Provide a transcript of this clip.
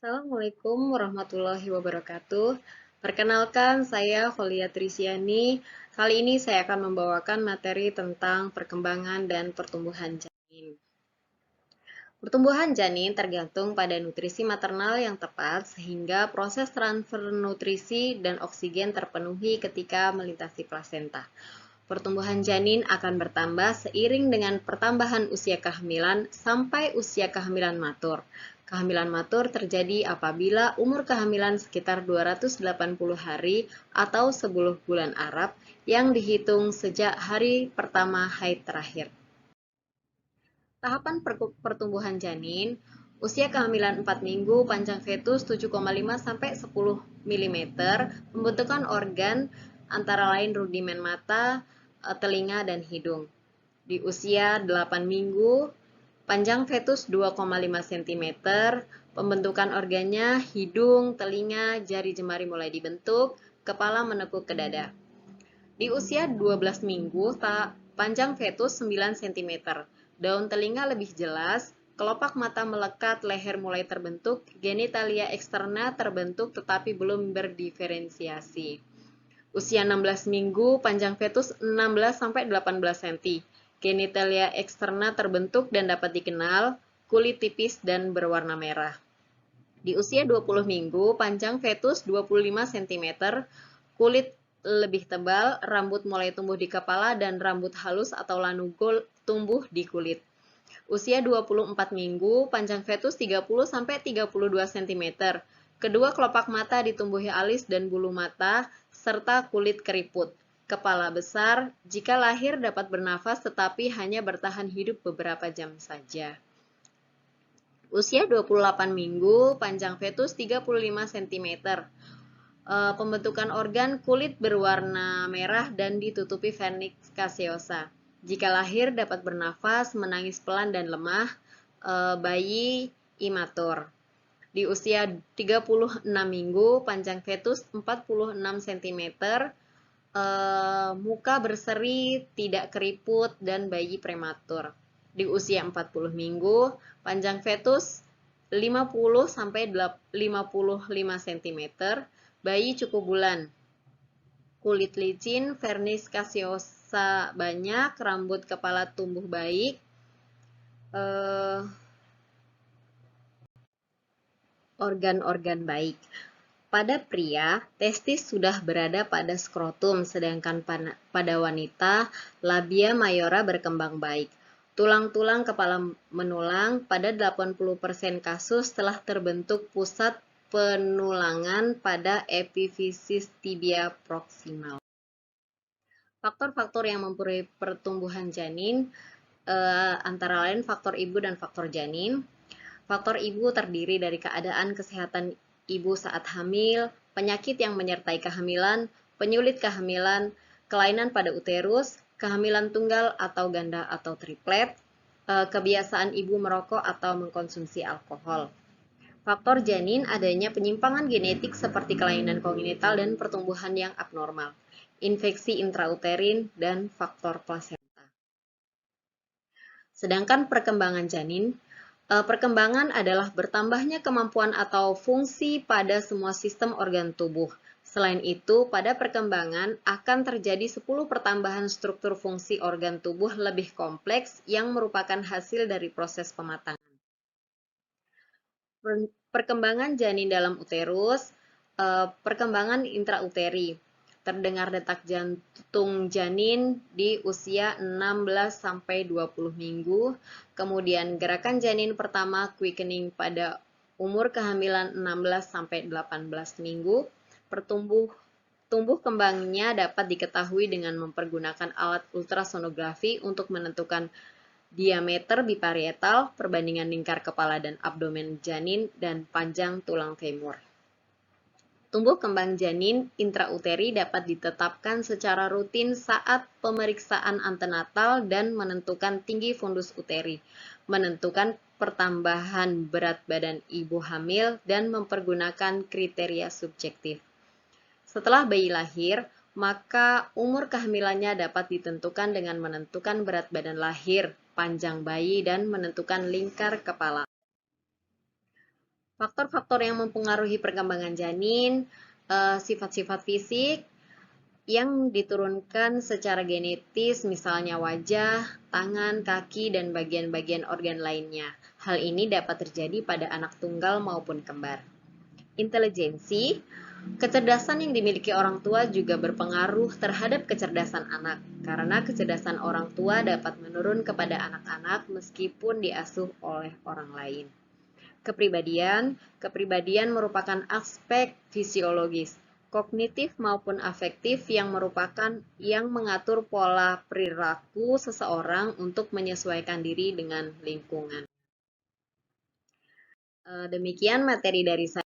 Assalamualaikum warahmatullahi wabarakatuh. Perkenalkan, saya Kholia Trisiani. Kali ini saya akan membawakan materi tentang perkembangan dan pertumbuhan janin. Pertumbuhan janin tergantung pada nutrisi maternal yang tepat, sehingga proses transfer nutrisi dan oksigen terpenuhi ketika melintasi plasenta. Pertumbuhan janin akan bertambah seiring dengan pertambahan usia kehamilan sampai usia kehamilan matur. Kehamilan matur terjadi apabila umur kehamilan sekitar 280 hari atau 10 bulan Arab yang dihitung sejak hari pertama haid terakhir. Tahapan pertumbuhan janin, usia kehamilan 4 minggu, panjang fetus 7,5 sampai 10 mm, pembentukan organ antara lain rudimen mata, telinga, dan hidung. Di usia 8 minggu, panjang fetus 2,5 cm, pembentukan organnya hidung, telinga, jari jemari mulai dibentuk, kepala menekuk ke dada. Di usia 12 minggu, panjang fetus 9 cm, daun telinga lebih jelas, kelopak mata melekat, leher mulai terbentuk, genitalia eksterna terbentuk tetapi belum berdiferensiasi. Usia 16 minggu, panjang fetus 16-18 cm, genitalia eksterna terbentuk dan dapat dikenal, kulit tipis dan berwarna merah. Di usia 20 minggu, panjang fetus 25 cm, kulit lebih tebal, rambut mulai tumbuh di kepala, dan rambut halus atau lanugol tumbuh di kulit. Usia 24 minggu, panjang fetus 30-32 cm. Kedua kelopak mata ditumbuhi alis dan bulu mata, serta kulit keriput. Kepala besar, jika lahir dapat bernafas tetapi hanya bertahan hidup beberapa jam saja. Usia 28 minggu, panjang fetus 35 cm. Pembentukan organ kulit berwarna merah dan ditutupi vernix caseosa. Jika lahir dapat bernafas, menangis pelan dan lemah, bayi imatur. Di usia 36 minggu, panjang fetus 46 cm, muka berseri, tidak keriput, dan bayi prematur. Di usia 40 minggu, panjang fetus 50-55 cm, bayi cukup bulan, kulit licin, vernix caseosa banyak, rambut kepala tumbuh baik, organ-organ baik. Pada pria, testis sudah berada pada skrotum, sedangkan pada wanita, labia mayora berkembang baik. Tulang-tulang kepala menulang, pada 80% kasus telah terbentuk pusat penulangan pada epifisis tibia proksimal. Faktor-faktor yang mempengaruhi pertumbuhan janin antara lain faktor ibu dan faktor janin. Faktor ibu terdiri dari keadaan kesehatan ibu saat hamil, penyakit yang menyertai kehamilan, penyulit kehamilan, kelainan pada uterus, kehamilan tunggal atau ganda atau triplet, kebiasaan ibu merokok atau mengkonsumsi alkohol. Faktor janin adanya penyimpangan genetik seperti kelainan kongenital dan pertumbuhan yang abnormal, infeksi intrauterin, dan faktor plasenta. Sedangkan perkembangan janin, perkembangan adalah bertambahnya kemampuan atau fungsi pada semua sistem organ tubuh. Selain itu, pada perkembangan akan terjadi 10 pertambahan struktur fungsi organ tubuh lebih kompleks yang merupakan hasil dari proses pematangan. Perkembangan janin dalam uterus, perkembangan intrauteri. Terdengar detak jantung janin di usia 16-20 minggu, kemudian gerakan janin pertama quickening pada umur kehamilan 16-18 minggu, tumbuh kembangnya dapat diketahui dengan mempergunakan alat ultrasonografi untuk menentukan diameter biparietal, perbandingan lingkar kepala dan abdomen janin, dan panjang tulang femur. Tumbuh kembang janin intrauteri dapat ditetapkan secara rutin saat pemeriksaan antenatal dan menentukan tinggi fundus uteri, menentukan pertambahan berat badan ibu hamil, dan mempergunakan kriteria subjektif. Setelah bayi lahir, maka umur kehamilannya dapat ditentukan dengan menentukan berat badan lahir, panjang bayi, dan menentukan lingkar kepala. Faktor-faktor yang mempengaruhi perkembangan janin, sifat-sifat fisik yang diturunkan secara genetis, misalnya wajah, tangan, kaki, dan bagian-bagian organ lainnya. Hal ini dapat terjadi pada anak tunggal maupun kembar. Intelijensi, kecerdasan yang dimiliki orang tua juga berpengaruh terhadap kecerdasan anak, karena kecerdasan orang tua dapat menurun kepada anak-anak meskipun diasuh oleh orang lain. Kepribadian merupakan aspek fisiologis, kognitif maupun afektif yang mengatur pola perilaku seseorang untuk menyesuaikan diri dengan lingkungan. Demikian materi dari saya.